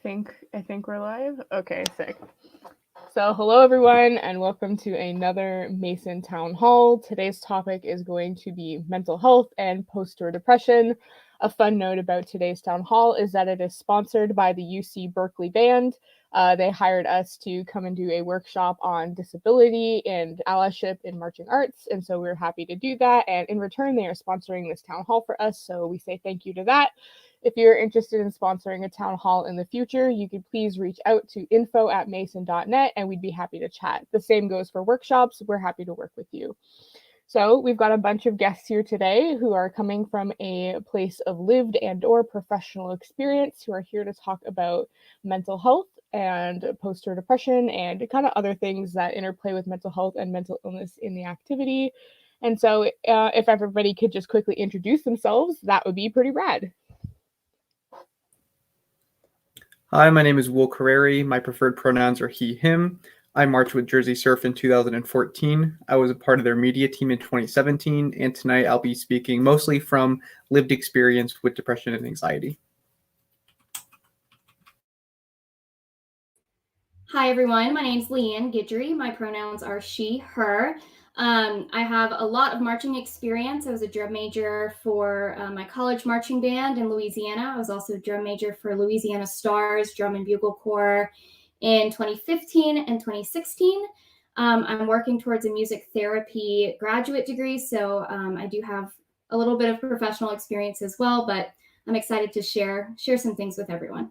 think we're live. Okay, sick. So hello everyone and welcome to another MAASIN Town Hall. Today's topic is going to be mental health and post-tour depression. A fun note about today's Town Hall is that it is sponsored by the UC Berkeley Band. They hired us to come and do a workshop on disability and allyship in marching arts, and so we're happy to do that. And in return, they are sponsoring this town hall for us, so we say thank you to that. If you're interested in sponsoring a town hall in the future, you could please reach out to info@maasin.net and we'd be happy to chat. The same goes for workshops. We're happy to work with you. So we've got a bunch of guests here today who are coming from a place of lived and/or professional experience who are here to talk about mental health and post-tour depression and kind of other things that interplay with mental health and mental illness in the activity. And so if everybody could just quickly introduce themselves, that would be pretty rad. Hi, my name is Careri. My preferred pronouns are he, him. I marched with Jersey Surf in 2014. I was a part of their media team in 2017, and tonight I'll be speaking mostly from lived experience with depression and anxiety. Hi everyone, my name is LeeAnn Guidry. My pronouns are she, her. I have a lot of marching experience. I was a drum major for my college marching band in Louisiana. I was also a drum major for Louisiana Stars Drum and Bugle Corps in 2015 and 2016. I'm working towards a music therapy graduate degree, so I do have a little bit of professional experience as well, but I'm excited to share some things with everyone.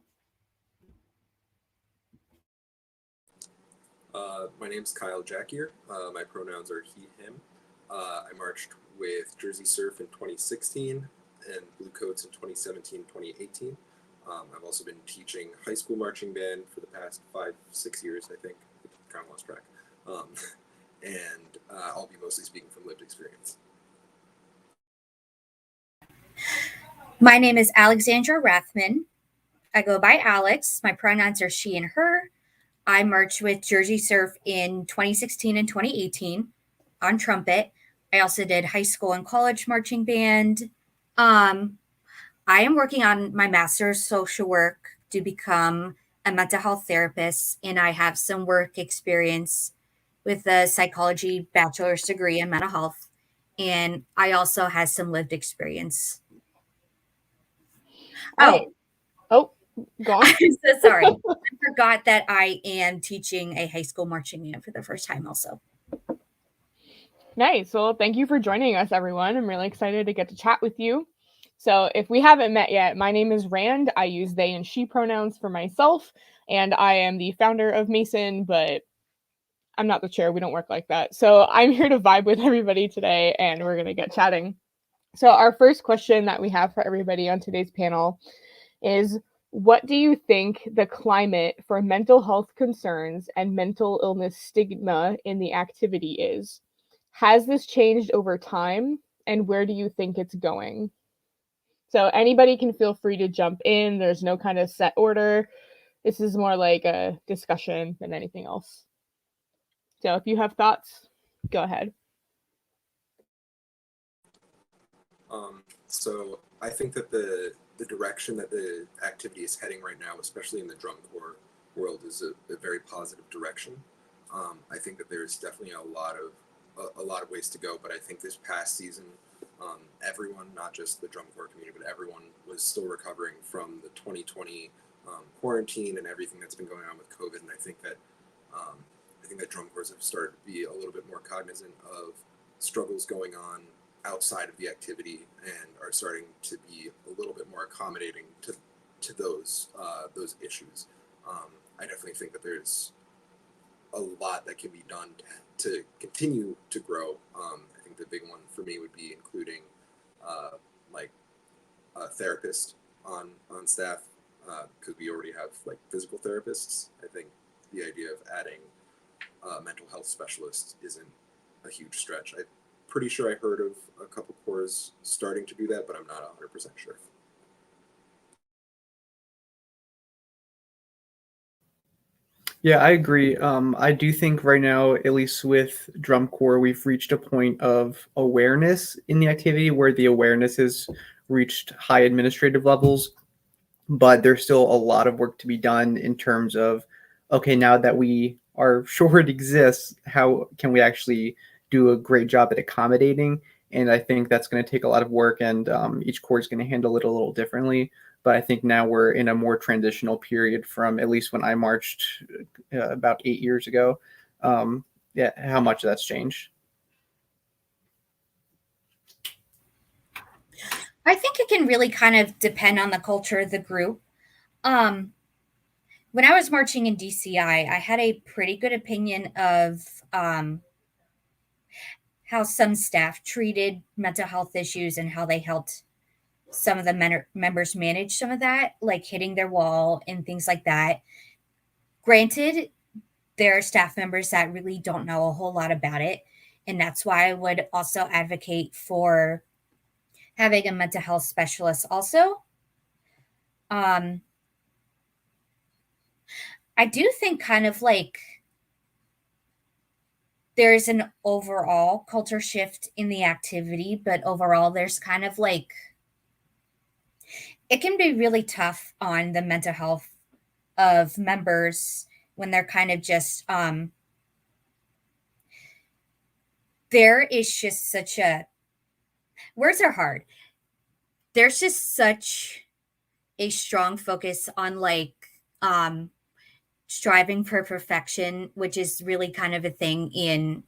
My name's Kyle Jackier. My pronouns are he, him. I marched with Jersey Surf in 2016 and Blue Coats in 2017, 2018. I've also been teaching high school marching band for the past 5-6 years, I think. I kind of lost track. And I'll be mostly speaking from lived experience. My name is Alexandra Rathman. I go by Alex. My pronouns are she and her. I marched with Jersey Surf in 2016 and 2018 on trumpet. I also did high school and college marching band. I am working on my master's social work to become a mental health therapist, and I have some work experience with a psychology bachelor's degree in mental health, and I also have some lived experience. Go on. I'm so sorry. I forgot that I am teaching a high school marching band for the first time also. Nice. Well, thank you for joining us, everyone. I'm really excited to get to chat with you. So if we haven't met yet, my name is Rand. I use they and she pronouns for myself, and I am the founder of MAASIN, but I'm not the chair. We don't work like that. So I'm here to vibe with everybody today, and we're going to get chatting. So our first question that we have for everybody on today's panel is, what do you think the climate for mental health concerns and mental illness stigma in the activity is? Has this changed over time, and where do you think it's going? So anybody can feel free to jump in. There's no kind of set order. This is more like a discussion than anything else. So if you have thoughts, go ahead. So I think that the direction that the activity is heading right now, especially in the drum corps world, is a very positive direction. I think that there's definitely a lot of ways to go, but I think this past season, everyone, not just the drum corps community, but everyone was still recovering from the 2020 quarantine and everything that's been going on with COVID. And I think that drum corps have started to be a little bit more cognizant of struggles going on outside of the activity and are starting to be a little bit more accommodating to those issues. I definitely think that there's a lot that can be done to continue to grow. I think the big one for me would be including like a therapist on staff, because we already have like physical therapists. I think the idea of adding mental health specialists isn't a huge stretch. I'm pretty sure I heard of a couple corps starting to do that, but I'm not 100% sure. Yeah, I agree. I do think right now, at least with drum corps, we've reached a point of awareness in the activity where the awareness has reached high administrative levels. but there's still a lot of work to be done in terms of, okay, now that we are sure it exists, how can we actually do a great job at accommodating? And I think that's going to take a lot of work, and each core is going to handle it a little differently. But I think now we're in a more transitional period from at least when I marched about 8 years ago. Yeah, how much that's changed. I think it can really kind of depend on the culture of the group. When I was marching in DCI, I had a pretty good opinion of how some staff treated mental health issues and how they helped some of the members manage some of that, like hitting their wall and things like that. Granted, there are staff members that really don't know a whole lot about it. And that's why I would also advocate for having a mental health specialist also. I do think kind of like there's an overall culture shift in the activity, but overall there's kind of like, it can be really tough on the mental health of members when they're kind of just, there is just such a, words are hard. There's just such a strong focus on like striving for perfection, which is really kind of a thing in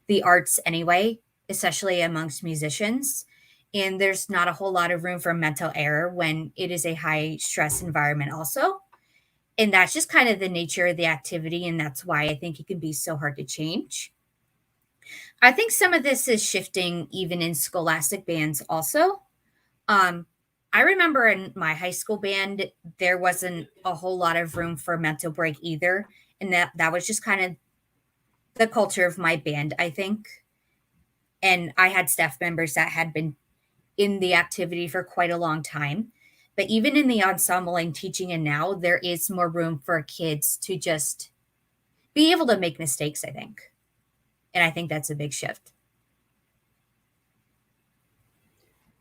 the arts anyway, especially amongst musicians. And there's not a whole lot of room for mental error when it is a high stress environment also. And that's just kind of the nature of the activity. And that's why I think it can be so hard to change. I think some of this is shifting even in scholastic bands also. I remember in my high school band, there wasn't a whole lot of room for mental break either. And that was just kind of the culture of my band, I think. And I had staff members that had been in the activity for quite a long time. But even in the ensemble I'm teaching in now, there is more room for kids to just be able to make mistakes, I think. And I think that's a big shift.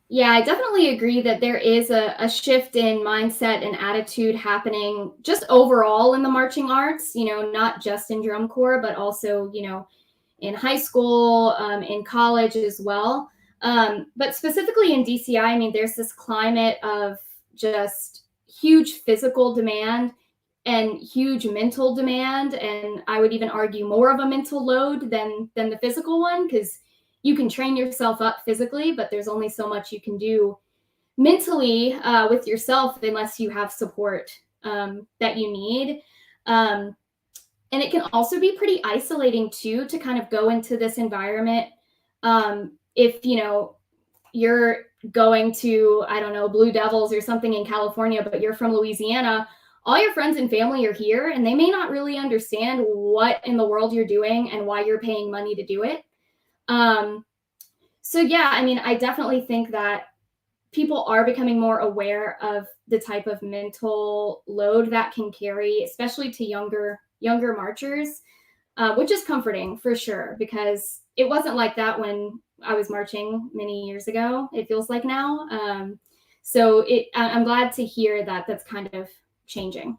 Yeah, I definitely agree that there is a shift in mindset and attitude happening just overall in the marching arts, not just in drum corps, but also, in high school, in college as well. But specifically in DCI, I mean, there's this climate of just huge physical demand and huge mental demand. And I would even argue more of a mental load than the physical one, because you can train yourself up physically, but there's only so much you can do mentally with yourself unless you have support that you need. And it can also be pretty isolating too, to kind of go into this environment. If, you're going to, I don't know, Blue Devils or something in California, but you're from Louisiana, all your friends and family are here and they may not really understand what in the world you're doing and why you're paying money to do it. So yeah, I mean, I definitely think that people are becoming more aware of the type of mental load that can carry, especially to younger marchers, which is comforting for sure, because it wasn't like that when I was marching many years ago. It feels like now. So I'm glad to hear that that's kind of changing.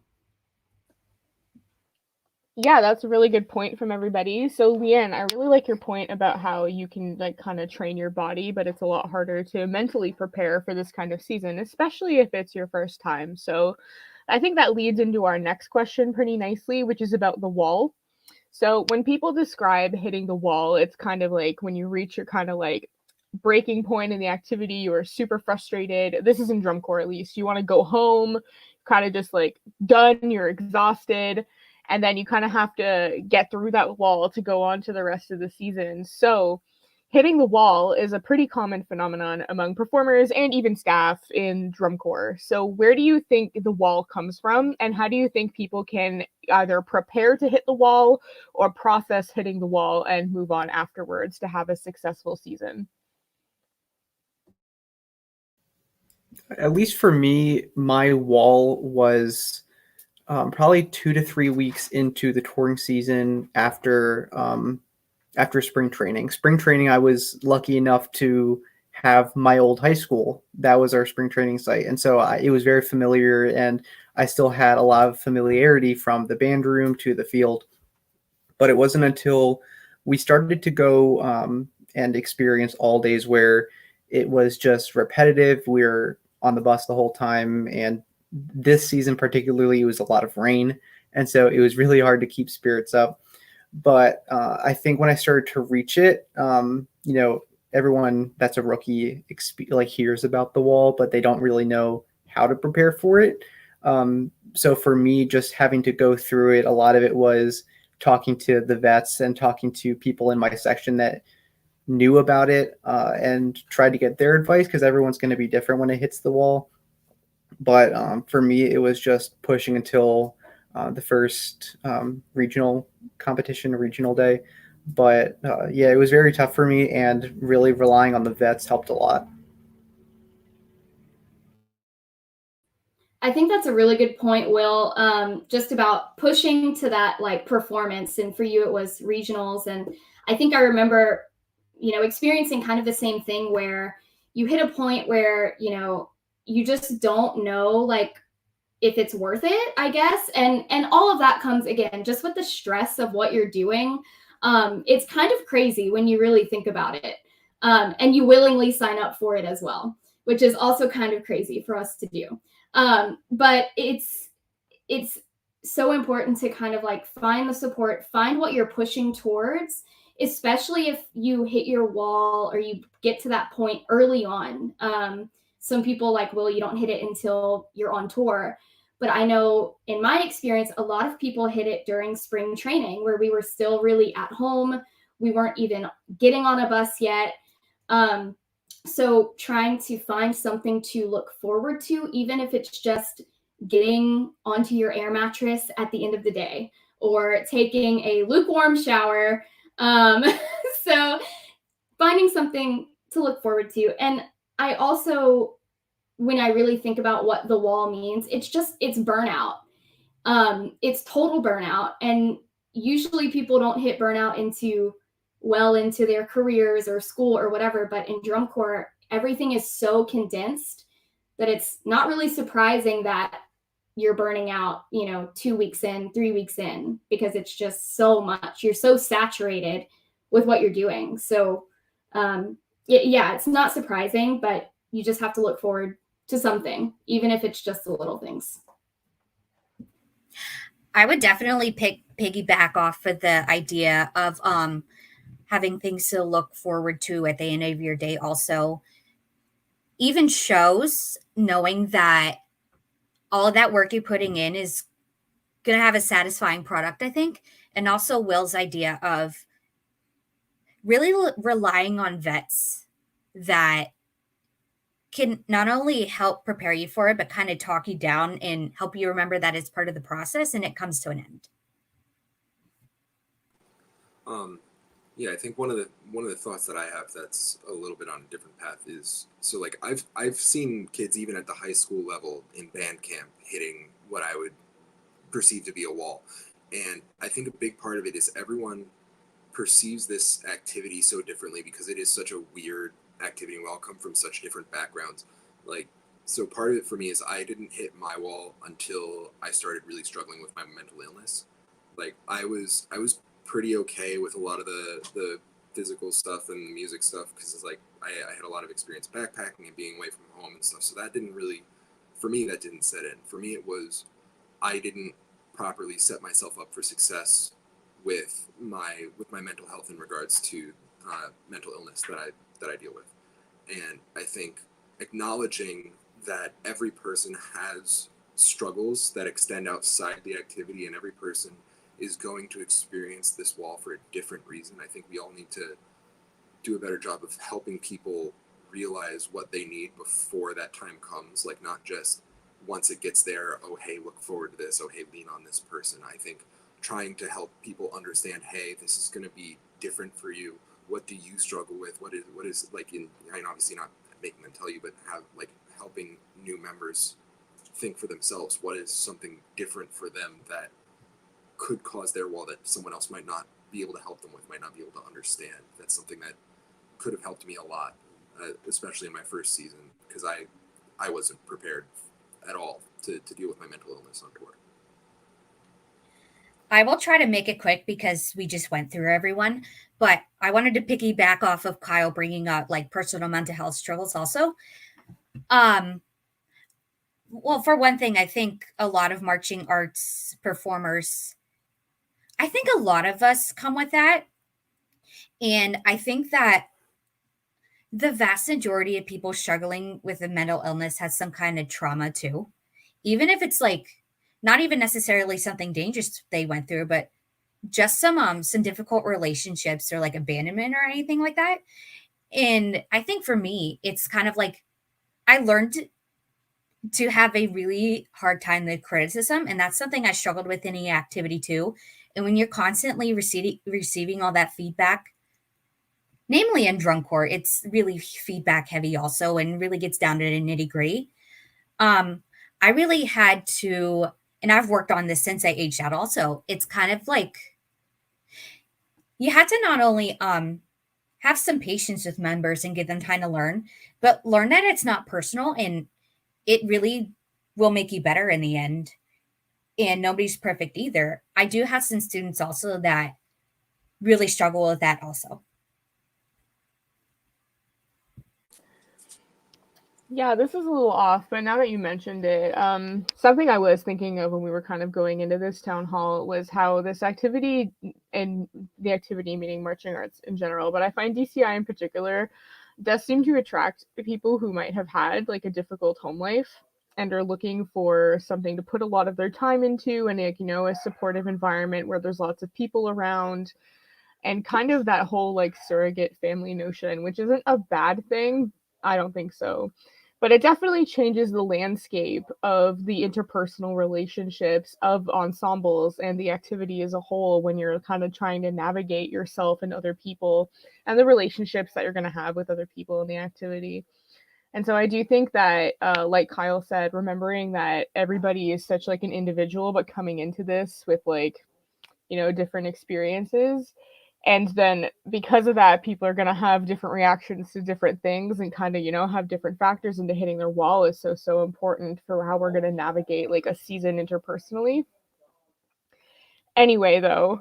Yeah, that's a really good point from everybody. So LeeAnn, I really like your point about how you can like kind of train your body, but it's a lot harder to mentally prepare for this kind of season, especially if it's your first time. So I think that leads into our next question pretty nicely, which is about the wall. So when people describe hitting the wall, it's kind of like when you reach your kind of like breaking point in the activity, you are super frustrated. This is in drum corps at least. You want to go home, kind of just like done, you're exhausted. And then you kind of have to get through that wall to go on to the rest of the season. So hitting the wall is a pretty common phenomenon among performers and even staff in drum corps. So where do you think the wall comes from? And how do you think people can either prepare to hit the wall or process hitting the wall and move on afterwards to have a successful season? At least for me, my wall was probably 2 to 3 weeks into the touring season after spring training. Spring training, I was lucky enough to have my old high school. That was our spring training site. And so it was very familiar, and I still had a lot of familiarity from the band room to the field. But it wasn't until we started to go and experience all days where it was just repetitive. We were on the bus the whole time. And this season particularly, it was a lot of rain. And so it was really hard to keep spirits up. But I think when I started to reach it, everyone that's a rookie hears about the wall, but they don't really know how to prepare for it. So for me, just having to go through it, a lot of it was talking to the vets and talking to people in my section that knew about it and tried to get their advice, because everyone's going to be different when it hits the wall. But for me, it was just pushing until the first regional competition, regional day. But yeah, it was very tough for me, and really relying on the vets helped a lot. I think that's a really good point, Will, just about pushing to that like performance. And for you, it was regionals. And I think I remember, experiencing kind of the same thing where you hit a point where, you just don't know like if it's worth it, I guess. And all of that comes again, just with the stress of what you're doing. It's kind of crazy when you really think about it. And you willingly sign up for it as well, which is also kind of crazy for us to do. But it's so important to kind of like find the support, find what you're pushing towards, especially if you hit your wall or you get to that point early on. Some people like, well, you don't hit it until you're on tour. But I know in my experience, a lot of people hit it during spring training where we were still really at home. We weren't even getting on a bus yet. So trying to find something to look forward to, even if it's just getting onto your air mattress at the end of the day or taking a lukewarm shower. So finding something to look forward to. And I also, when I really think about what the wall means, it's burnout. It's total burnout. And usually people don't hit burnout into their careers or school or whatever, but in drum corps, everything is so condensed that it's not really surprising that you're burning out, 2 weeks in, 3 weeks in, because it's just so much. You're so saturated with what you're doing. So yeah, it's not surprising, but you just have to look forward to something, even if it's just the little things. I would definitely piggyback off of the idea of having things to look forward to at the end of your day. Also, even shows, knowing that all of that work you're putting in is going to have a satisfying product, I think. And also Will's idea of really relying on vets that can not only help prepare you for it, but kind of talk you down and help you remember that it's part of the process and it comes to an end. Yeah, I think one of the thoughts that I have that's a little bit on a different path is, so like I've seen kids even at the high school level in band camp hitting what I would perceive to be a wall. And I think a big part of it is everyone perceives this activity so differently because it is such a weird activity. We all come from such different backgrounds. Like, so part of it for me is I didn't hit my wall until I started really struggling with my mental illness. Like I was pretty okay with a lot of the physical stuff and the music stuff because it's like I had a lot of experience backpacking and being away from home and stuff. So that didn't really, for me, that didn't set in. For me, it was I didn't properly set myself up for success with my mental health in regards to mental illness that I deal with. And I think acknowledging that every person has struggles that extend outside the activity and every person is going to experience this wall for a different reason. I think we all need to do a better job of helping people realize what they need before that time comes. Like not just once it gets there, oh, hey, look forward to this. Oh, hey, lean on this person. I think trying to help people understand, hey, this is going to be different for you. What do you struggle with? What is like in, I mean, obviously not making them tell you, but have like helping new members think for themselves. What is something different for them that could cause their wall that someone else might not be able to help them with, might not be able to understand? That's something that could have helped me a lot. especially in my first season, because I wasn't prepared at all to deal with my mental illness on tour. I will try to make it quick because we just went through everyone, but I wanted to piggyback off of Kyle bringing up like personal mental health struggles also. Well, for one thing, I think a lot of marching arts performers, I think a lot of us come with that. And I think that the vast majority of people struggling with a mental illness has some kind of trauma too. Even if it's like not even necessarily something dangerous they went through, but just some difficult relationships or like abandonment or anything like that. And I think for me, it's kind of like I learned to have a really hard time with criticism, and that's something I struggled with in the activity too. And when you're constantly receiving all that feedback, namely in drunk corps, it's really feedback heavy also, and really gets down to the nitty gritty. I really had to, and I've worked on this since I aged out also. It's kind of like you had to not only have some patience with members and give them time to learn, but learn that it's not personal and it really will make you better in the end. And nobody's perfect either. I do have some students also that really struggle with that also. Yeah, this is a little off, but now that you mentioned it, something I was thinking of when we were kind of going into this town hall was how this activity, and the activity meaning marching arts in general, but I find DCI in particular does seem to attract people who might have had like a difficult home life and are looking for something to put a lot of their time into, and like, a supportive environment where there's lots of people around, and kind of that whole like surrogate family notion, which isn't a bad thing. I don't think so. But it definitely changes the landscape of the interpersonal relationships of ensembles and the activity as a whole when you're kind of trying to navigate yourself and other people and the relationships that you're going to have with other people in the activity. And so I do think that, like Kyle said, remembering that everybody is such like an individual, but coming into this with like, different experiences. And then because of that, people are going to have different reactions to different things and kind of, have different factors into hitting their wall is so important for how we're going to navigate like a season interpersonally. Anyway, though,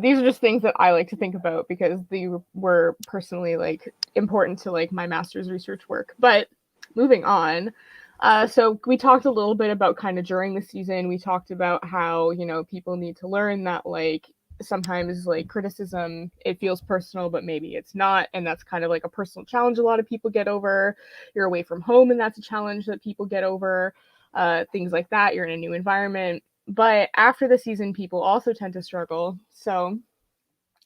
these are just things that I like to think about because they were personally like important to like my master's research work. But moving on, so we talked a little bit about kind of during the season, we talked about how, people need to learn that like sometimes like criticism, it feels personal, but maybe it's not. And that's kind of like a personal challenge a lot of people get over. You're away from home and that's a challenge that people get over. Things like that. You're in a new environment. But after the season, people also tend to struggle. So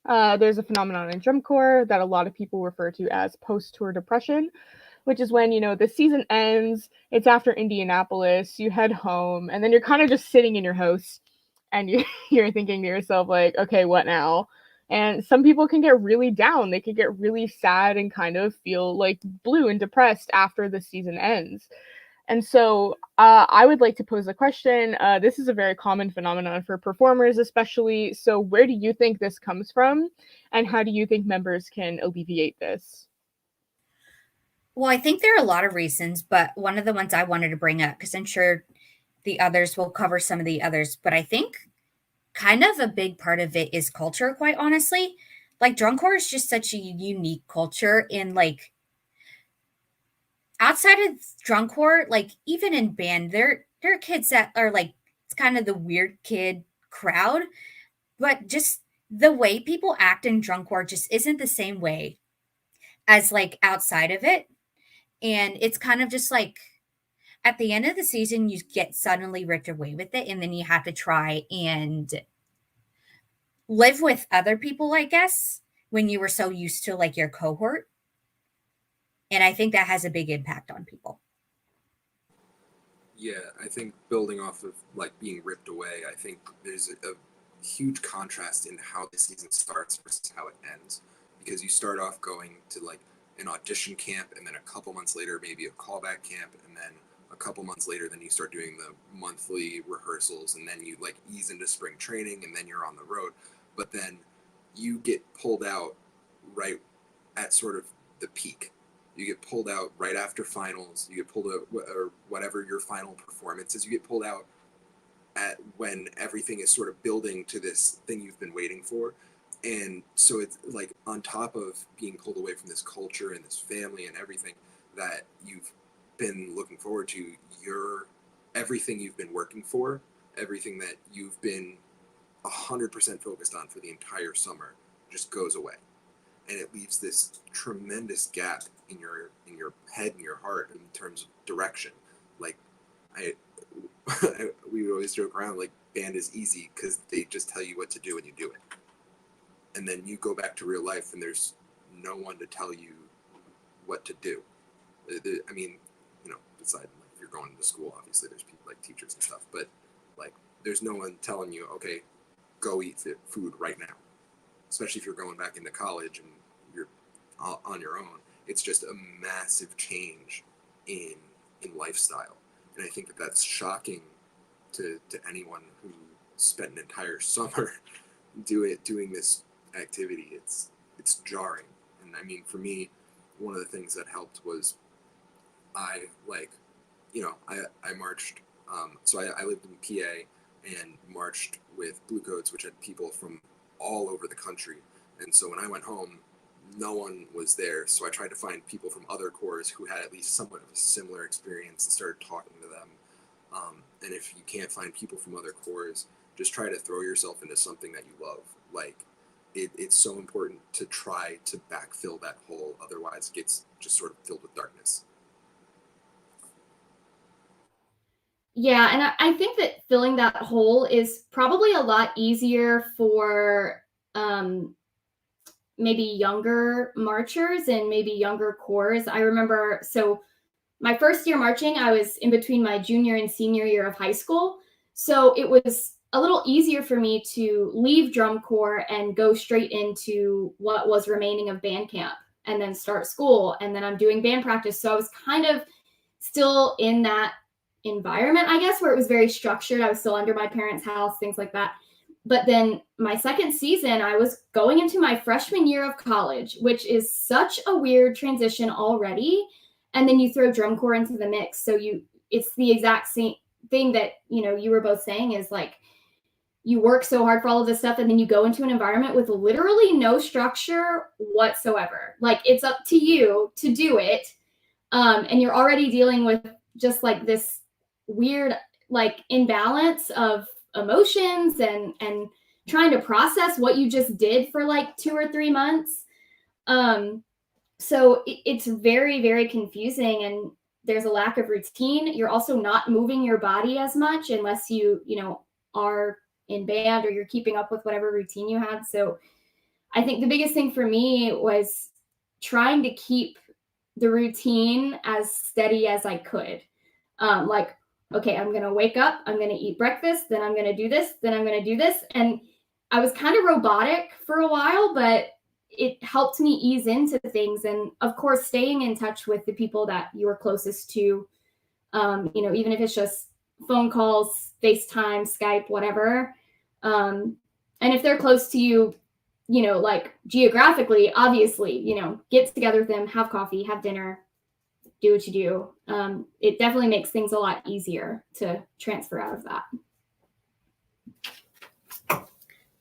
there's a phenomenon in drum corps that a lot of people refer to as post-tour depression, which is when, the season ends, it's after Indianapolis, you head home, and then you're kind of just sitting in your house and you're thinking to yourself, like, okay, what now? And some people can get really down. They can get really sad and kind of feel like blue and depressed after the season ends. And so I would like to pose a question. This is a very common phenomenon for performers, especially. So where do you think this comes from? And how do you think members can alleviate this? Well, I think there are a lot of reasons, but one of the ones I wanted to bring up, because I'm sure the others will cover some of the others, but I think kind of a big part of it is culture, quite honestly. Like drum corps is just such a unique culture, and like outside of drum corps, like even in band, there are kids that are like it's kind of the weird kid crowd, but just the way people act in drum corps just isn't the same way as like outside of it. And it's kind of just like at the end of the season, you get suddenly ripped away with it, and then you have to try and live with other people, I guess, when you were so used to like your cohort. And I think that has a big impact on people. Yeah, I think building off of like being ripped away, I think there's a huge contrast in how the season starts versus how it ends. Because you start off going to like an audition camp, and then a couple months later, maybe a callback camp, and then a couple months later, then you start doing the monthly rehearsals, and then you like ease into spring training, and then you're on the road. But then you get pulled out right at sort of the peak. You get pulled out right after finals. You get pulled out, or whatever your final performance is. You get pulled out at when everything is sort of building to this thing you've been waiting for. And so it's like on top of being pulled away from this culture and this family and everything that you've been looking forward to, everything you've been working for, everything that you've been 100% focused on for the entire summer just goes away. And it leaves this tremendous gap in your head and your heart in terms of direction. Like we would always joke around, like, band is easy because they just tell you what to do and you do it. And then you go back to real life and there's no one to tell you what to do. I mean, besides if you're going to school, obviously there's people like teachers and stuff, but like there's no one telling you, okay, go eat food right now. Especially if you're going back into college and you're on your own. It's just a massive change in lifestyle. And I think that that's shocking to anyone who spent an entire summer doing this activity. It's jarring. And I mean, for me, one of the things that helped was I marched. So I lived in PA and marched with Blue Coats, which had people from all over the country. And so when I went home, no one was there. So I tried to find people from other corps who had at least somewhat of a similar experience and started talking to them. And if you can't find people from other corps, just try to throw yourself into something that you love. Like it's so important to try to backfill that hole. Otherwise it gets just sort of filled with darkness. Yeah, and I think that filling that hole is probably a lot easier for maybe younger marchers and maybe younger corps. I remember, so my first year marching, I was in between my junior and senior year of high school. So it was a little easier for me to leave drum corps and go straight into what was remaining of band camp and then start school. And then I'm doing band practice. So I was kind of still in that environment, I guess, where it was very structured. I was still under my parents' house, things like that. But then my second season, I was going into my freshman year of college, which is such a weird transition already. And then you throw drum corps into the mix. So it's the exact same thing that, you were both saying, is like, you work so hard for all of this stuff and then you go into an environment with literally no structure whatsoever. Like, it's up to you to do it. And you're already dealing with just like this weird like imbalance of emotions and trying to process what you just did for like 2 or 3 months. So it's very, very confusing, and there's a lack of routine. You're also not moving your body as much unless you are in band or you're keeping up with whatever routine you had. So I think the biggest thing for me was trying to keep the routine as steady as I could. Like, okay, I'm going to wake up, I'm going to eat breakfast, then I'm going to do this, then I'm going to do this. And I was kind of robotic for a while, but it helped me ease into things. And of course, staying in touch with the people that you are closest to, even if it's just phone calls, FaceTime, Skype, whatever. And if they're close to you, like geographically, obviously, get together with them, have coffee, have dinner, do what you do. It definitely makes things a lot easier to transfer out of that.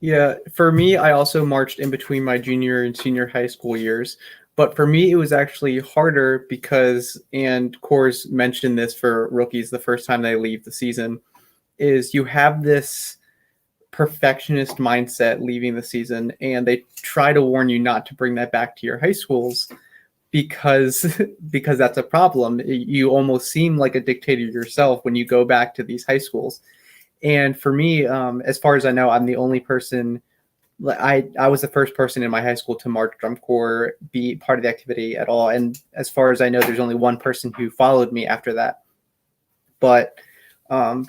Yeah, for me, I also marched in between my junior and senior high school years. But for me, it was actually harder because, and Coors mentioned this for rookies the first time they leave the season, is you have this perfectionist mindset leaving the season, and they try to warn you not to bring that back to your high schools because that's a problem. You almost seem like a dictator yourself when you go back to these high schools. And for me, as far as I know, I'm the only person. I was the first person in my high school to march drum corps, be part of the activity at all. And as far as I know, there's only one person who followed me after that. But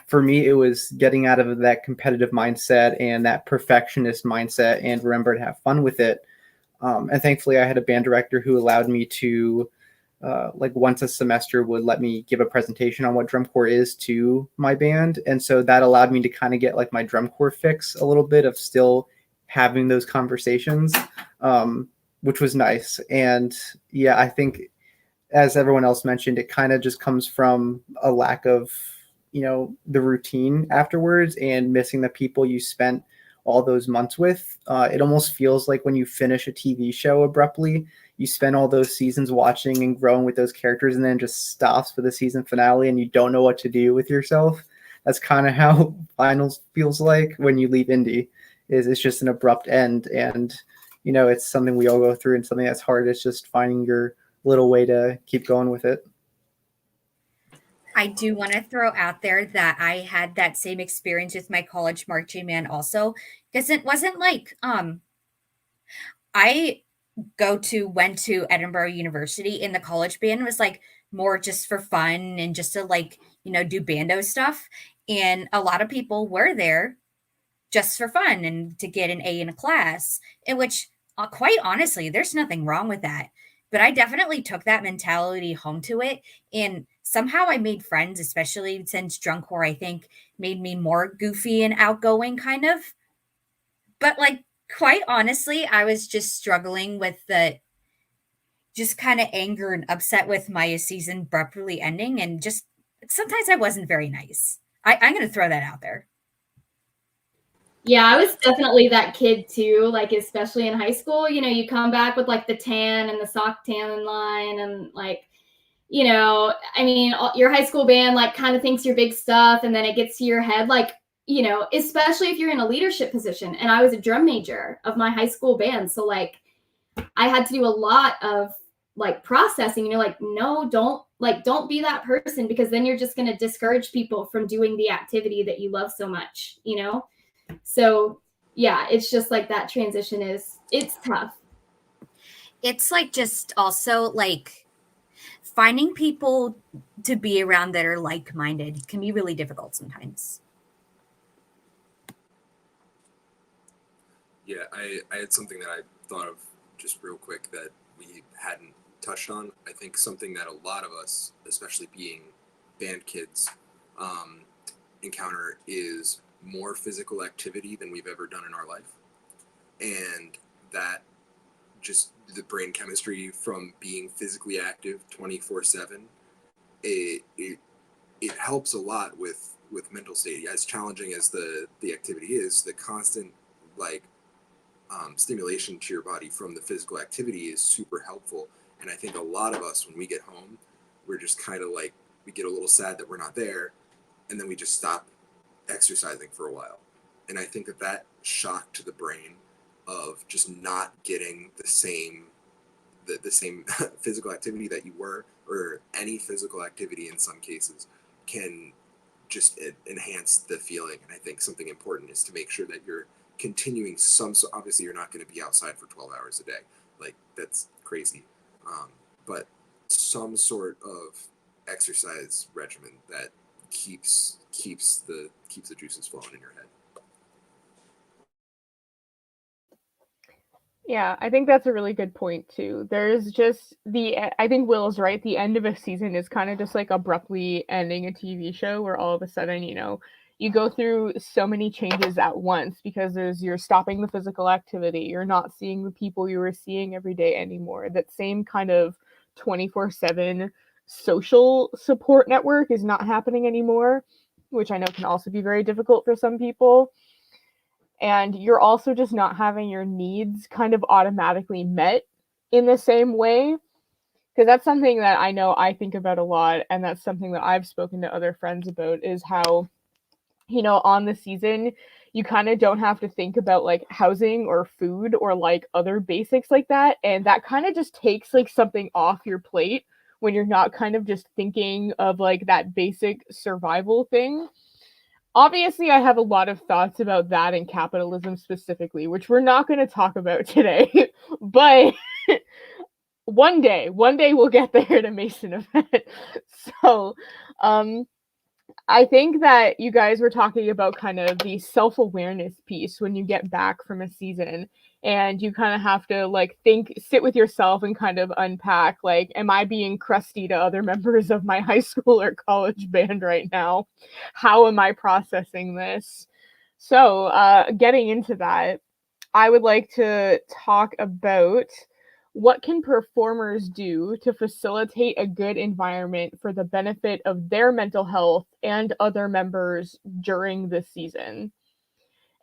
for me, it was getting out of that competitive mindset and that perfectionist mindset and remember to have fun with it. And thankfully, I had a band director who allowed me to, once a semester, would let me give a presentation on what drum corps is to my band. And so that allowed me to kind of get like my drum corps fix a little bit of still having those conversations, which was nice. And yeah, I think as everyone else mentioned, it kind of just comes from a lack of, the routine afterwards and missing the people you spent all those months with. It almost feels like when you finish a TV show abruptly, you spend all those seasons watching and growing with those characters, and then just stops for the season finale and you don't know what to do with yourself. That's kind of how finals feels like when you leave indie. It's just an abrupt end, and it's something we all go through, and something that's hard. It's just finding your little way to keep going with it. I do want to throw out there that I had that same experience with my college marching band also, because it wasn't like I went to Edinburgh University, and the college band was like more just for fun and just to do bando stuff. And a lot of people were there just for fun and to get an A in a class, in which quite honestly, there's nothing wrong with that. But I definitely took that mentality home to it. And somehow I made friends, especially since drunk corps, I think, made me more goofy and outgoing kind of. But quite honestly, I was just struggling with the just kind of anger and upset with my season abruptly ending. And just sometimes I wasn't very nice. I'm going to throw that out there. Yeah, I was definitely that kid too, especially in high school. You come back with the tan and the sock tan line and your high school band kind of thinks you're big stuff, and then it gets to your head especially if you're in a leadership position. And I was a drum major of my high school band, so I had to do a lot of processing. No, don't be that person, because then you're just going to discourage people from doing the activity that you love so much. So yeah, it's just that transition it's tough. It's just also finding people to be around that are like-minded can be really difficult sometimes. Yeah, I had something that I thought of just real quick that we hadn't touched on. I think something that a lot of us, especially being band kids, encounter is more physical activity than we've ever done in our life. And that just the brain chemistry from being physically active 24/7, it helps a lot with mental state. As challenging as the activity is, the constant stimulation to your body from the physical activity is super helpful. And I think a lot of us, when we get home, we're just kind of we get a little sad that we're not there, and then we just stop exercising for a while. And I think that shock to the brain of just not getting the same physical activity that you were, or any physical activity in some cases, can just enhance the feeling. And I think something important is to make sure that you're continuing so obviously you're not going to be outside for 12 hours a day, that's crazy, but some sort of exercise regimen that keeps the juices flowing in your head. Yeah, I think that's a really good point too. There's just I think Will is right. The end of a season is kind of just abruptly ending a TV show, where all of a sudden, you go through so many changes at once, because you're stopping the physical activity. You're not seeing the people you were seeing every day anymore. That same kind of 24/7 social support network is not happening anymore, which I know can also be very difficult for some people. And you're also just not having your needs kind of automatically met in the same way. Because that's something that I know I think about a lot, and that's something that I've spoken to other friends about, is how, on the season, you kind of don't have to think about housing or food or other basics like that. And that kind of just takes something off your plate when you're not kind of just thinking of that basic survival thing. Obviously, I have a lot of thoughts about that and capitalism specifically, which we're not going to talk about today. But one day we'll get there to MAASIN event. So, I think that you guys were talking about kind of the self-awareness piece when you get back from a season, and you kind of have to sit with yourself and kind of unpack, am I being crusty to other members of my high school or college band right now? How am I processing this? So getting into that, I would like to talk about what can performers do to facilitate a good environment for the benefit of their mental health and other members during this season?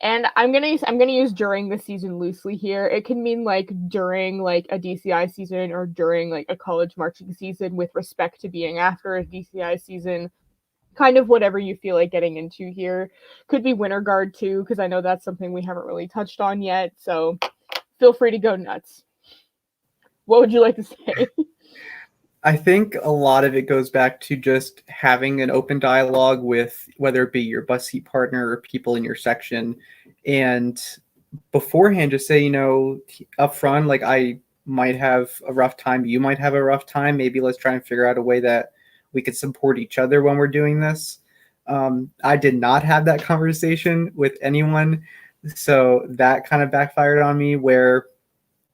And I'm gonna use during the season loosely here. It can mean like during like a DCI season or during like a college marching season with respect to being after a DCI season. Kind of whatever you feel like getting into here. Could be winter guard too, because I know that's something we haven't really touched on yet. So feel free to go nuts. What would you like to say? I think a lot of it goes back to just having an open dialogue with whether it be your bus seat partner or people in your section. And beforehand, just say, up front, like, I might have a rough time. You might have a rough time. Maybe let's try and figure out a way that we could support each other when we're doing this. I did not have that conversation with anyone. So that kind of backfired on me, where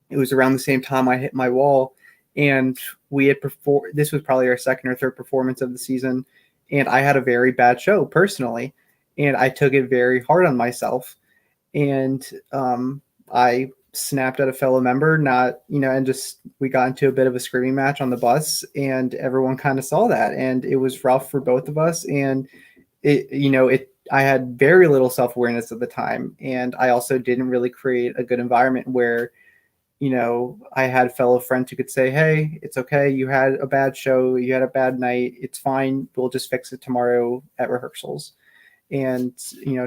it was around the same time I hit my wall. And we had performed, this was probably our second or third performance of the season. And I had a very bad show personally. And I took it very hard on myself. And I snapped at a fellow member, and just, we got into a bit of a screaming match on the bus, and everyone kind of saw that. And it was rough for both of us. And I had very little self-awareness at the time. And I also didn't really create a good environment where, I had fellow friends who could say, hey, it's okay. You had a bad show. You had a bad night. It's fine. We'll just fix it tomorrow at rehearsals. And,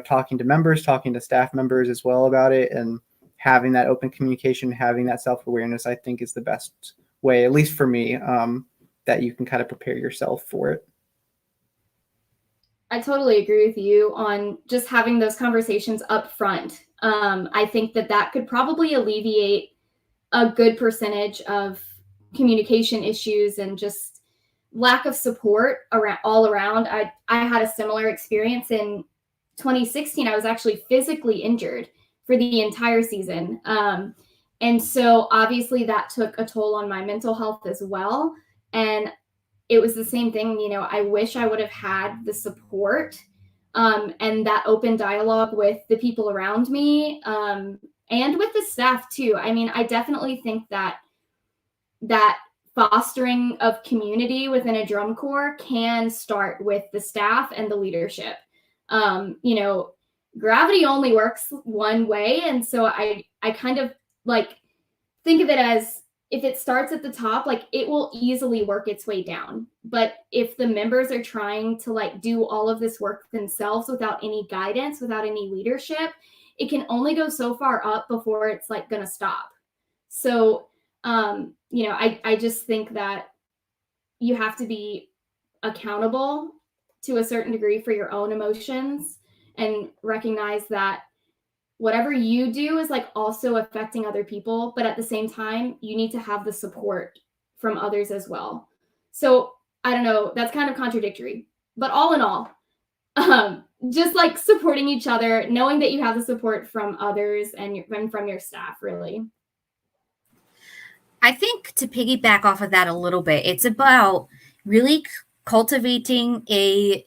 talking to members, talking to staff members as well about it, and having that open communication, having that self-awareness, I think is the best way, at least for me, that you can kind of prepare yourself for it. I totally agree with you on just having those conversations up front. I think that could probably alleviate a good percentage of communication issues and just lack of support all around. I had a similar experience in 2016. I was actually physically injured for the entire season. And so obviously that took a toll on my mental health as well. And it was the same thing. I wish I would have had the support and that open dialogue with the people around me, and with the staff too. I mean, I definitely think that fostering of community within a drum corps can start with the staff and the leadership. Gravity only works one way. And so I kind of like think of it as, if it starts at the top, like, it will easily work its way down. But if the members are trying to like do all of this work themselves without any guidance, without any leadership, it can only go so far up before it's like going to stop. So, I just think that you have to be accountable to a certain degree for your own emotions, and recognize that whatever you do is like also affecting other people. But at the same time, you need to have the support from others as well. So I don't know, that's kind of contradictory, but all in all, just like supporting each other, knowing that you have the support from others and from your staff, really. I think, to piggyback off of that a little bit, it's about really cultivating a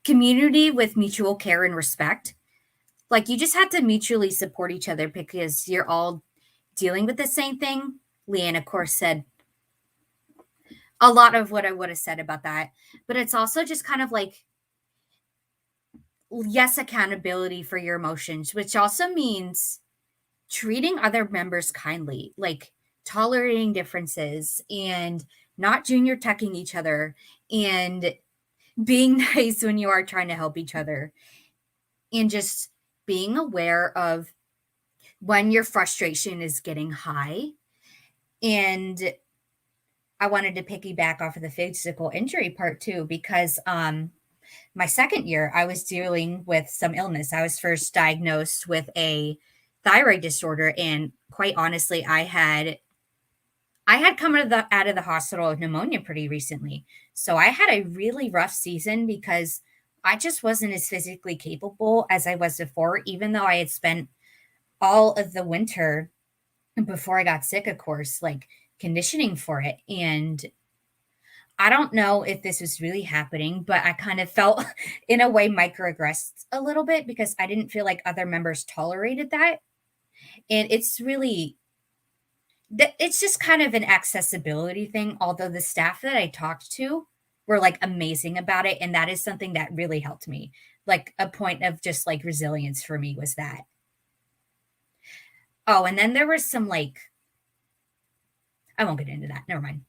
community with mutual care and respect. Like, you just have to mutually support each other because you're all dealing with the same thing. LeeAnn, of course, said a lot of what I would have said about that. But it's also just kind of like, yes, accountability for your emotions, which also means treating other members kindly, like tolerating differences and not junior teching each other, and being nice when you are trying to help each other, and just being aware of when your frustration is getting high. And I wanted to piggyback off of the physical injury part too, because my second year, I was dealing with some illness. I was first diagnosed with a thyroid disorder, and quite honestly, I had come out of the hospital with pneumonia pretty recently. So I had a really rough season because I just wasn't as physically capable as I was before, even though I had spent all of the winter before I got sick, of course, like conditioning for it. And I don't know if this was really happening, but I kind of felt in a way microaggressed a little bit because I didn't feel like other members tolerated that. And it's really it's just kind of an accessibility thing, although the staff that I talked to were like amazing about it. And that is something that really helped me. Like a point of just like resilience for me was that. Oh, and then there was some like, I won't get into that. Never mind.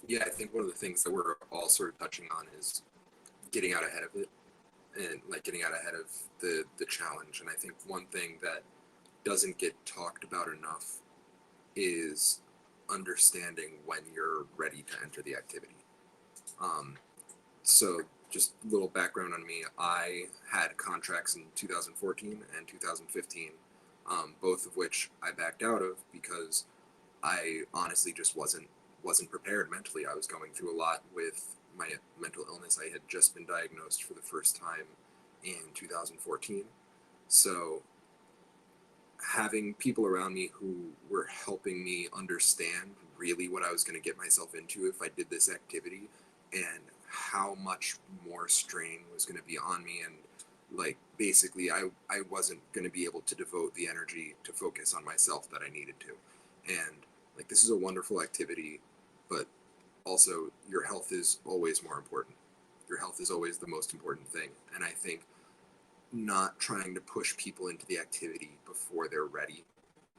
Yeah, I think one of the things that we're all sort of touching on is getting out ahead of it and like getting out ahead of the challenge. And I think one thing that doesn't get talked about enough is understanding when you're ready to enter the activity. So just a little background on me. I had contracts in 2014 and 2015, both of which I backed out of because I honestly just wasn't prepared mentally. I was going through a lot with my mental illness. I had just been diagnosed for the first time in 2014. So having people around me who were helping me understand really what I was going to get myself into if I did this activity and how much more strain was going to be on me, and like basically I wasn't going to be able to devote the energy to focus on myself that I needed to. And like, this is a wonderful activity, but also your health is always more important. Your health is always the most important thing. And I think not trying to push people into the activity before they're ready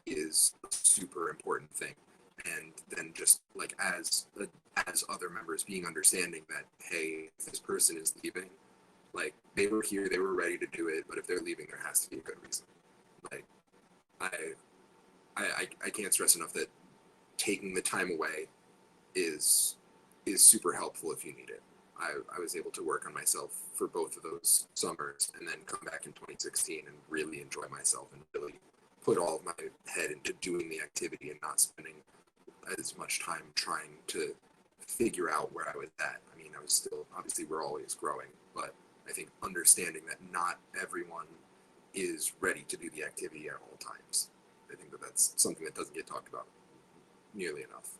is a super important thing. And then just like as other members being understanding that, hey, if this person is leaving, like they were here, they were ready to do it, but if they're leaving, there has to be a good reason. Like I can't stress enough that taking the time away is super helpful if you need it. I was able to work on myself for both of those summers and then come back in 2016 and really enjoy myself and really put all of my head into doing the activity and not spending as much time trying to figure out where I was at. I mean, I was still, obviously we're always growing, but I think understanding that not everyone is ready to do the activity at all times. I think that that's something that doesn't get talked about nearly enough.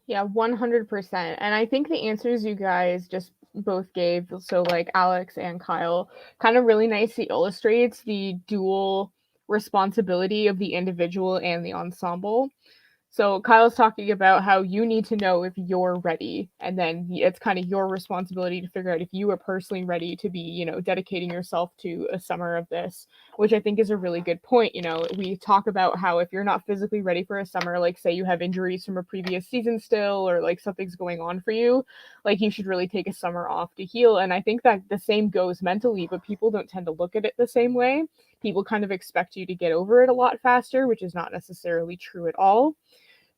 Yeah, 100%. And I think the answers you guys just both gave, so like Alex and Kyle, kind of really nicely illustrates the dual responsibility of the individual and the ensemble. So Kyle's talking about how you need to know if you're ready, and then it's kind of your responsibility to figure out if you are personally ready to be, dedicating yourself to a summer of this, which I think is a really good point. We talk about how if you're not physically ready for a summer, like say you have injuries from a previous season still, or like something's going on for you, like you should really take a summer off to heal. And I think that the same goes mentally, but people don't tend to look at it the same way. People kind of expect you to get over it a lot faster, which is not necessarily true at all.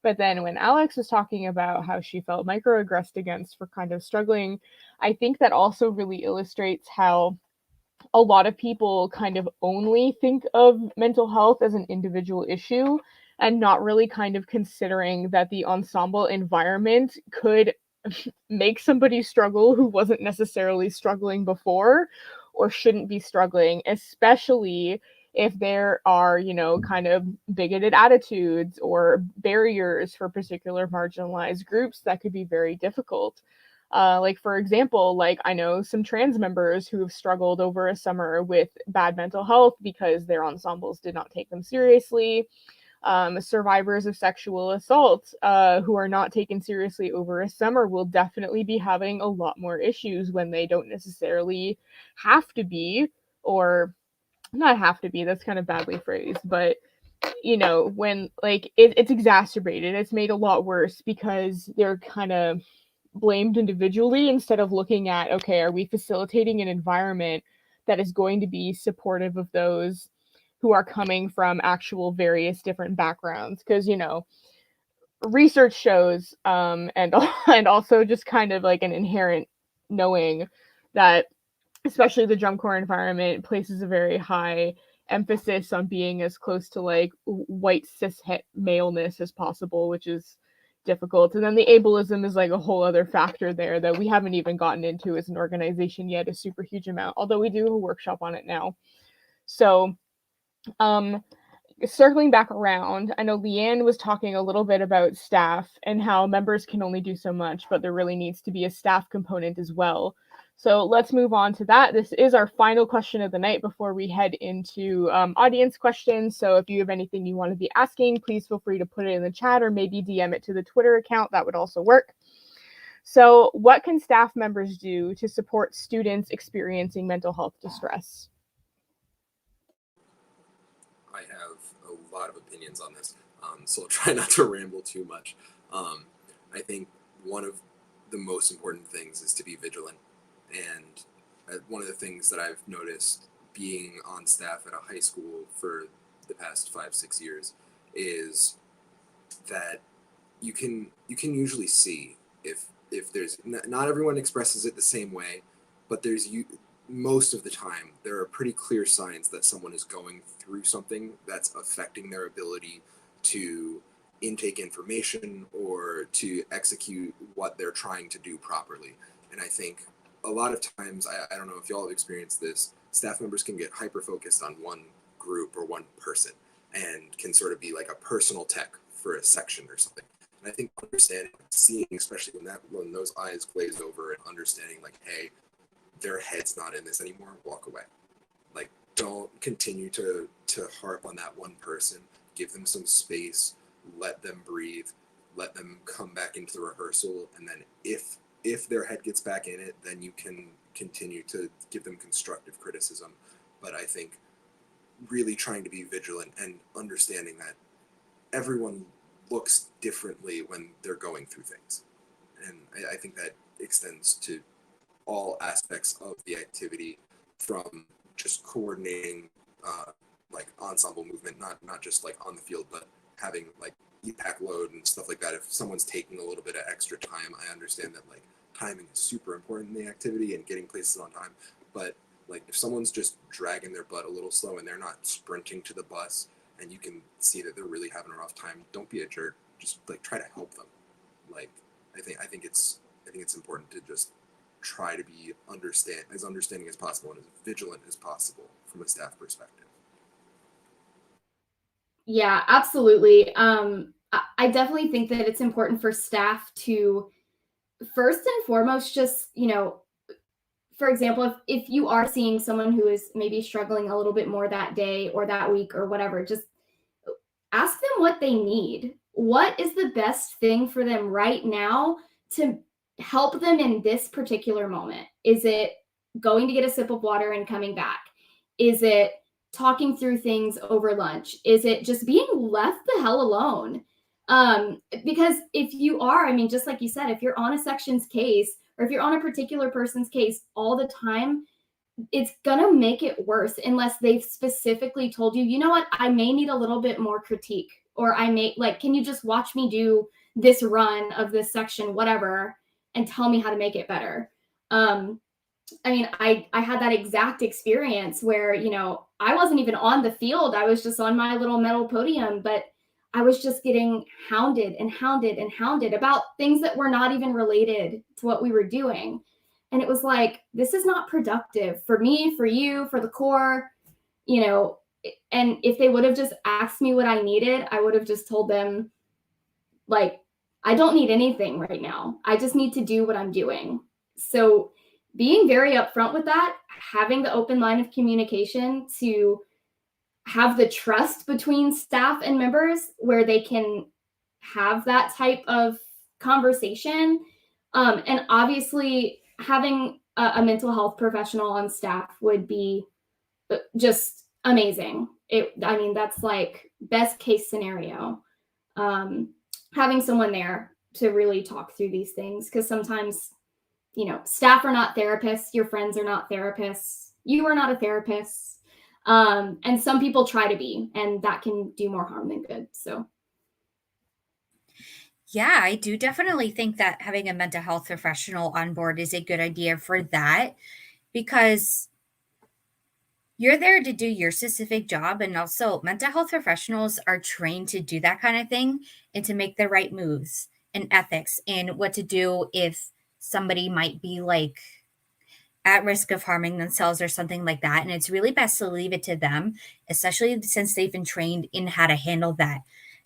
But then when Alex was talking about how she felt microaggressed against for kind of struggling, I think that also really illustrates how a lot of people kind of only think of mental health as an individual issue and not really kind of considering that the ensemble environment could make somebody struggle who wasn't necessarily struggling before or shouldn't be struggling, especially if there are, kind of bigoted attitudes or barriers for particular marginalized groups that could be very difficult. Like, for example, like I know some trans members who have struggled over a summer with bad mental health because their ensembles did not take them seriously. Survivors of sexual assault who are not taken seriously over a summer will definitely be having a lot more issues when they don't necessarily have to be, or not have to be, that's kind of badly phrased, but when like it's exacerbated, it's made a lot worse because they're kind of blamed individually instead of looking at, okay, are we facilitating an environment that is going to be supportive of those who are coming from actual various different backgrounds? Because research shows and and also just kind of like an inherent knowing that especially the drum corps environment places a very high emphasis on being as close to like white cis maleness as possible, which is difficult. And then the ableism is like a whole other factor there that we haven't even gotten into as an organization yet, a super huge amount, although we do a workshop on it now. So circling back around, I know LeeAnn was talking a little bit about staff and how members can only do so much, but there really needs to be a staff component as well. So let's move on to that. This is our final question of the night before we head into audience questions. So if you have anything you want to be asking, please feel free to put it in the chat or maybe DM it to the Twitter account. That would also work. So what can staff members do to support students experiencing mental health distress? I have a lot of opinions on this, so I'll try not to ramble too much. I think one of the most important things is to be vigilant. And one of the things that I've noticed being on staff at a high school for the past 5-6 years is that you can usually see if there's not everyone expresses it the same way, but most of the time there are pretty clear signs that someone is going through something that's affecting their ability to intake information or to execute what they're trying to do properly. And I think a lot of times, I don't know if y'all have experienced this, staff members can get hyper-focused on one group or one person and can sort of be like a personal tech for a section or something. And I think understanding, seeing, especially when those eyes glaze over and understanding like, hey, their head's not in this anymore, walk away. Like, don't continue to harp on that one person. Give them some space, let them breathe, let them come back into the rehearsal, and then if their head gets back in it, then you can continue to give them constructive criticism. But I think really trying to be vigilant and understanding that everyone looks differently when they're going through things. And I think that extends to all aspects of the activity, from just coordinating like ensemble movement, not just like on the field, but having like EPAC load and stuff like that. If someone's taking a little bit of extra time, I understand that like timing is super important in the activity and getting places on time. But like if someone's just dragging their butt a little slow and they're not sprinting to the bus and you can see that they're really having a rough time, don't be a jerk. Just like try to help them. Like I think it's important to just try to be as understanding as possible and as vigilant as possible from a staff perspective. Yeah, absolutely. I definitely think that it's important for staff to first and foremost just, for example, if you are seeing someone who is maybe struggling a little bit more that day or that week or whatever, just ask them what they need. What is the best thing for them right now to help them in this particular moment? Is it going to get a sip of water and coming back? Is it talking through things over lunch? Is it just being left the hell alone? Because if you are, I mean, just like you said, if you're on a section's case or if you're on a particular person's case all the time, it's gonna make it worse unless they've specifically told you, you know what, I may need a little bit more critique, or I may can you just watch me do this run of this section, whatever, and tell me how to make it better. I mean, I had that exact experience where, I wasn't even on the field. I was just on my little metal podium, but I was just getting hounded and hounded and hounded about things that were not even related to what we were doing. And it was like, this is not productive for me, for you, for the core, and if they would have just asked me what I needed, I would have just told them, like, I don't need anything right now. I just need to do what I'm doing. So being very upfront with that, having the open line of communication to have the trust between staff and members where they can have that type of conversation. And obviously having a mental health professional on staff would be just amazing. That's like best case scenario. Having someone there to really talk through these things, because sometimes, staff are not therapists, your friends are not therapists, you are not a therapist. And some people try to be, and that can do more harm than good. So yeah, I do definitely think that having a mental health professional on board is a good idea for that, because you're there to do your specific job. And also mental health professionals are trained to do that kind of thing and to make the right moves and ethics and what to do if somebody might be like at risk of harming themselves or something like that. And it's really best to leave it to them, especially since they've been trained in how to handle that.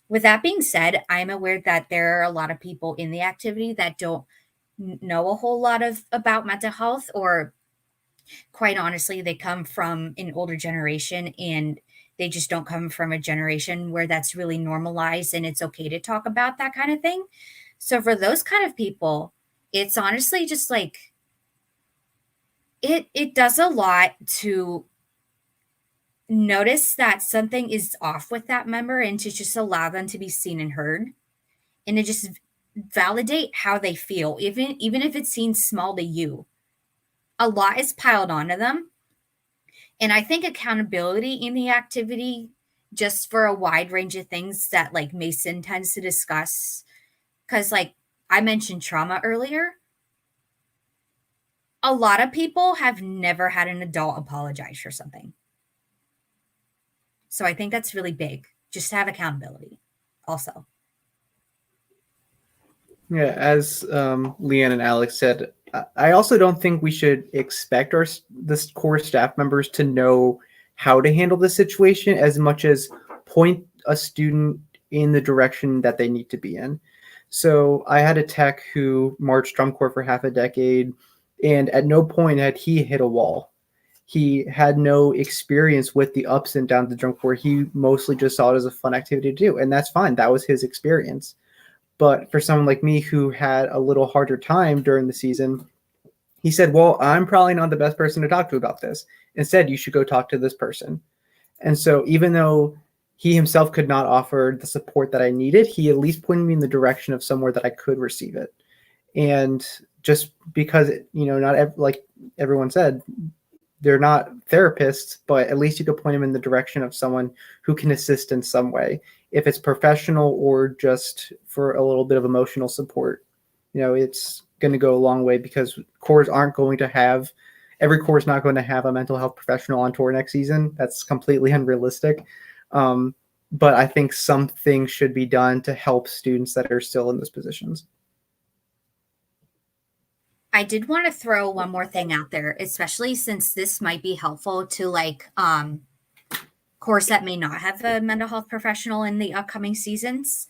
With that being said, I'm aware that there are a lot of people in the activity that don't know a whole lot about mental health, or quite honestly, they come from an older generation and they just don't come from a generation where that's really normalized and it's okay to talk about that kind of thing. So for those kind of people, it's honestly just like it does a lot to notice that something is off with that member and to just allow them to be seen and heard, and to just validate how they feel, even if it seems small to you. A lot is piled onto them. And I think accountability in the activity, just for a wide range of things that like MAASIN tends to discuss, because like I mentioned trauma earlier, a lot of people have never had an adult apologize for something. So I think that's really big, just to have accountability also. Yeah, as LeeAnn and Alex said, I also don't think we should expect this core staff members to know how to handle the situation as much as point a student in the direction that they need to be in. So I had a tech who marched drum corps for half a decade, and at no point had he hit a wall. He had no experience with the ups and downs of the drum corps. He mostly just saw it as a fun activity to do, and that's fine. That was his experience. But for someone like me who had a little harder time during the season, he said, well, I'm probably not the best person to talk to about this. Instead, you should go talk to this person. And so even though he himself could not offer the support that I needed, he at least pointed me in the direction of somewhere that I could receive it. And just because, not like everyone said, they're not therapists, but at least you could point them in the direction of someone who can assist in some way, if it's professional or just for a little bit of emotional support. It's going to go a long way, because corps aren't going to have, every corps is not going to have a mental health professional on tour next season. That's completely unrealistic. But I think something should be done to help students that are still in those positions. I did want to throw one more thing out there, especially since this might be helpful to like corps that may not have a mental health professional in the upcoming seasons.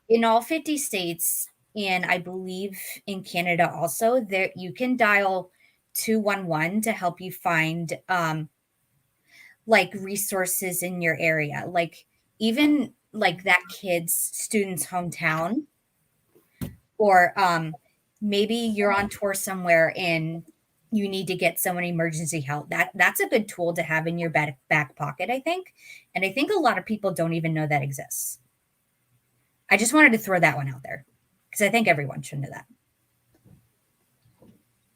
In all 50 states, and I believe in Canada also, there you can dial 211 to help you find like resources in your area, like even like that kid's student's hometown, or maybe you're on tour somewhere and you need to get someone emergency help. That's a good tool to have in your back pocket, I think. And I think a lot of people don't even know that exists. I just wanted to throw that one out there because I think everyone should know that.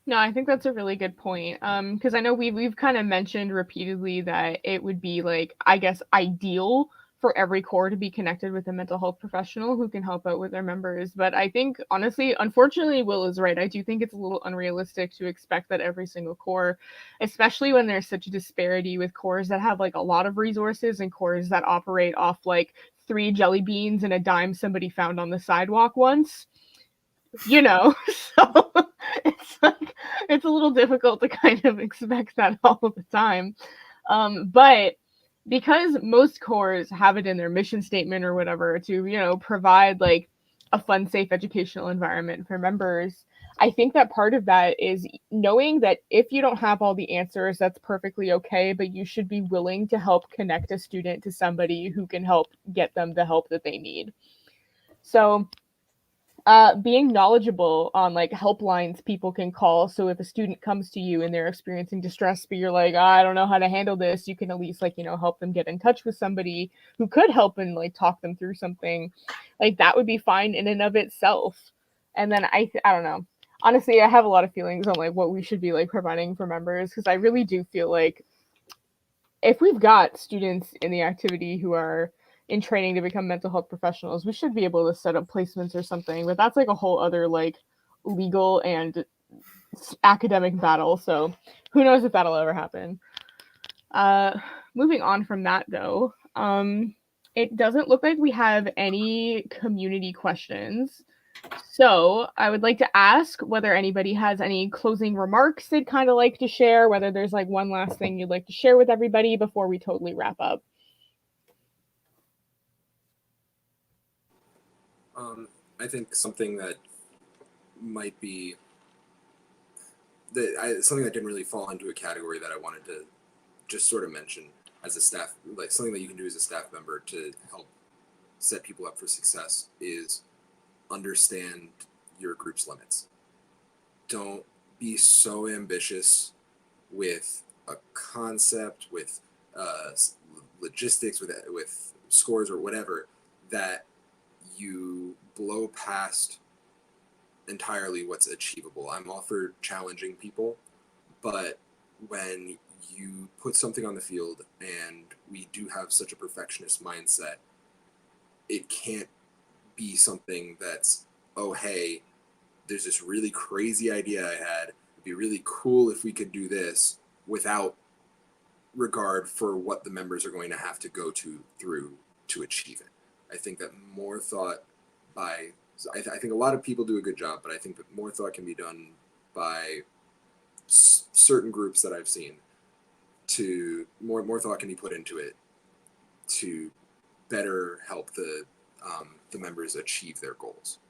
No, I think that's a really good point. Because I know we've kind of mentioned repeatedly that it would be like, I guess, ideal for every corps to be connected with a mental health professional who can help out with their members. But I think, honestly, unfortunately, Will is right. I do think it's a little unrealistic to expect that every single corps, especially when there's such a disparity with corps that have like a lot of resources and corps that operate off like 3 jelly beans and a dime somebody found on the sidewalk once. So it's like, it's a little difficult to kind of expect that all of the time. But because most corps have it in their mission statement or whatever to, provide like a fun, safe educational environment for members, I think that part of that is knowing that if you don't have all the answers, that's perfectly okay, but you should be willing to help connect a student to somebody who can help get them the help that they need. So being knowledgeable on like helplines people can call. So if a student comes to you and they're experiencing distress, but you're like, I don't know how to handle this, you can at least like, help them get in touch with somebody who could help and like talk them through something. Like that would be fine in and of itself. And then I don't know. Honestly, I have a lot of feelings on like what we should be like providing for members, because I really do feel like if we've got students in the activity who are in training to become mental health professionals, we should be able to set up placements or something, but that's like a whole other like legal and academic battle. So who knows if that'll ever happen. Moving on from that though, it doesn't look like we have any community questions. So I would like to ask whether anybody has any closing remarks they'd kind of like to share, whether there's like one last thing you'd like to share with everybody before we totally wrap up. I think something that might be something that didn't really fall into a category that I wanted to just sort of mention as a staff, like something that you can do as a staff member to help set people up for success is understand your group's limits. Don't be so ambitious with a concept, with logistics, with scores or whatever, that you blow past entirely what's achievable. I'm all for challenging people, but when you put something on the field and we do have such a perfectionist mindset, it can't be something that's, oh, hey, there's this really crazy idea I had. It'd be really cool if we could do this, without regard for what the members are going to have to go through to achieve it. I think that more thought by, I think a lot of people do a good job, but I think that more thought can be done by certain groups that I've seen. To more thought can be put into it to better help the members achieve their goals.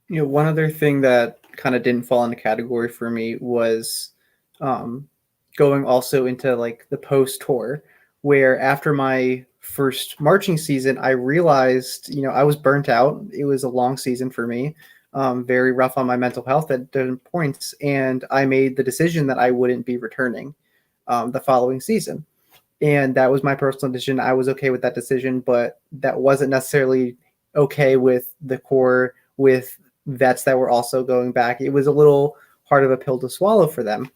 You know, one other thing that kind of didn't fall in the category for me was going also into like the post tour, where after my first marching season, I realized, you know, I was burnt out. It was a long season for me, very rough on my mental health at different points. And I made the decision that I wouldn't be returning the following season. And that was my personal decision. I was okay with that decision, but that wasn't necessarily okay with the Corps, with vets that were also going back. It was a little hard of a pill to swallow for them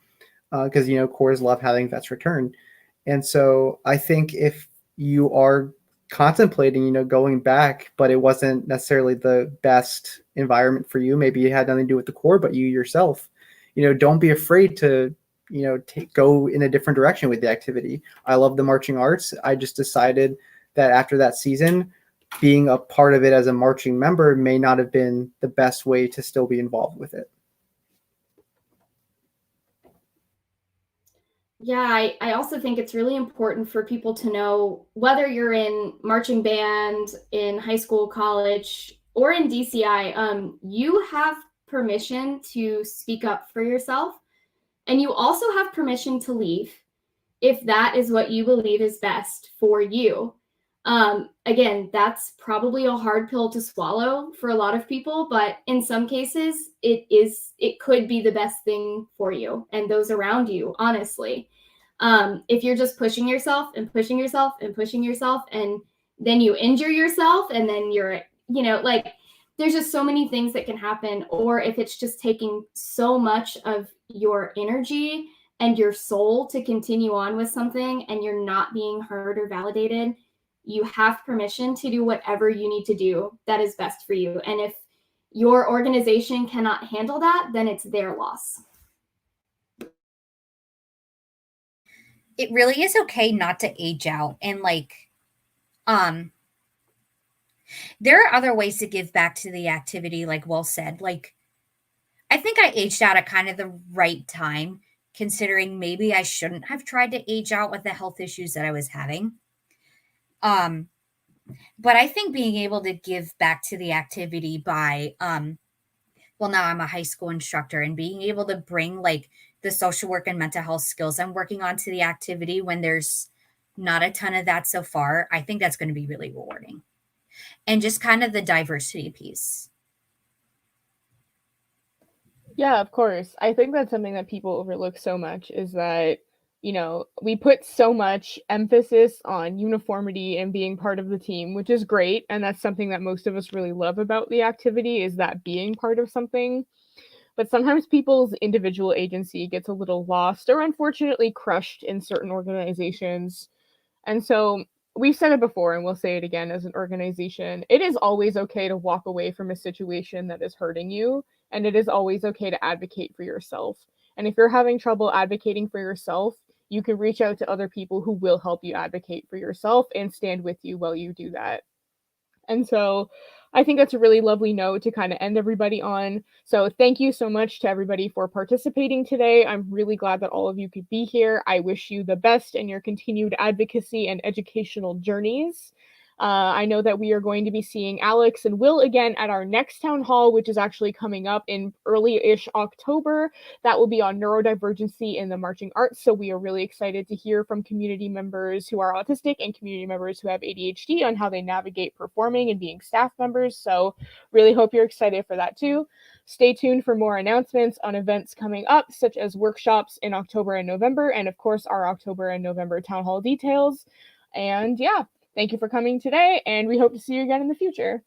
because, you know, Corps love having vets return. And so I think if you are contemplating, you know, going back, but it wasn't necessarily the best environment for you, maybe it had nothing to do with the Corps, but you yourself, you know, don't be afraid to, you know, go in a different direction with the activity. I love the marching arts. I just decided that after that season, being a part of it as a marching member may not have been the best way to still be involved with it. Yeah, I also think it's really important for people to know, whether you're in marching band, in high school, college, or in DCI, you have permission to speak up for yourself. And you also have permission to leave if that is what you believe is best for you. Again, that's probably a hard pill to swallow for a lot of people, but in some cases, it could be the best thing for you and those around you, honestly. If you're just pushing yourself and pushing yourself and pushing yourself, and then you injure yourself, and then you're, you know, like, there's just so many things that can happen. Or if it's just taking so much of your energy and your soul to continue on with something and you're not being heard or validated, you have permission to do whatever you need to do that is best for you. And if your organization cannot handle that, then it's their loss. It really is okay not to age out. And like, there are other ways to give back to the activity, like Will said. Like, I think I aged out at kind of the right time, considering maybe I shouldn't have tried to age out with the health issues that I was having. But I think being able to give back to the activity by, well, now I'm a high school instructor, and being able to bring like the social work and mental health skills I'm working on to the activity when there's not a ton of that so far, I think that's going to be really rewarding. And just kind of the diversity piece. Yeah, of course. I think that's something that people overlook so much, is that, you know, we put so much emphasis on uniformity and being part of the team, which is great. And that's something that most of us really love about the activity, is that being part of something. But sometimes people's individual agency gets a little lost or unfortunately crushed in certain organizations. And so we've said it before and we'll say it again, as an organization, it is always okay to walk away from a situation that is hurting you. And it is always okay to advocate for yourself. And if you're having trouble advocating for yourself, you can reach out to other people who will help you advocate for yourself and stand with you while you do that. And so I think that's a really lovely note to kind of end everybody on. So thank you so much to everybody for participating today. I'm really glad that all of you could be here. I wish you the best in your continued advocacy and educational journeys. I know that we are going to be seeing Alex and Will again at our next town hall, which is actually coming up in early-ish October. That will be on neurodivergency in the marching arts. So we are really excited to hear from community members who are autistic and community members who have ADHD on how they navigate performing and being staff members. So really hope you're excited for that too. Stay tuned for more announcements on events coming up, such as workshops in October and November, and of course our October and November town hall details. And yeah, thank you for coming today, and we hope to see you again in the future.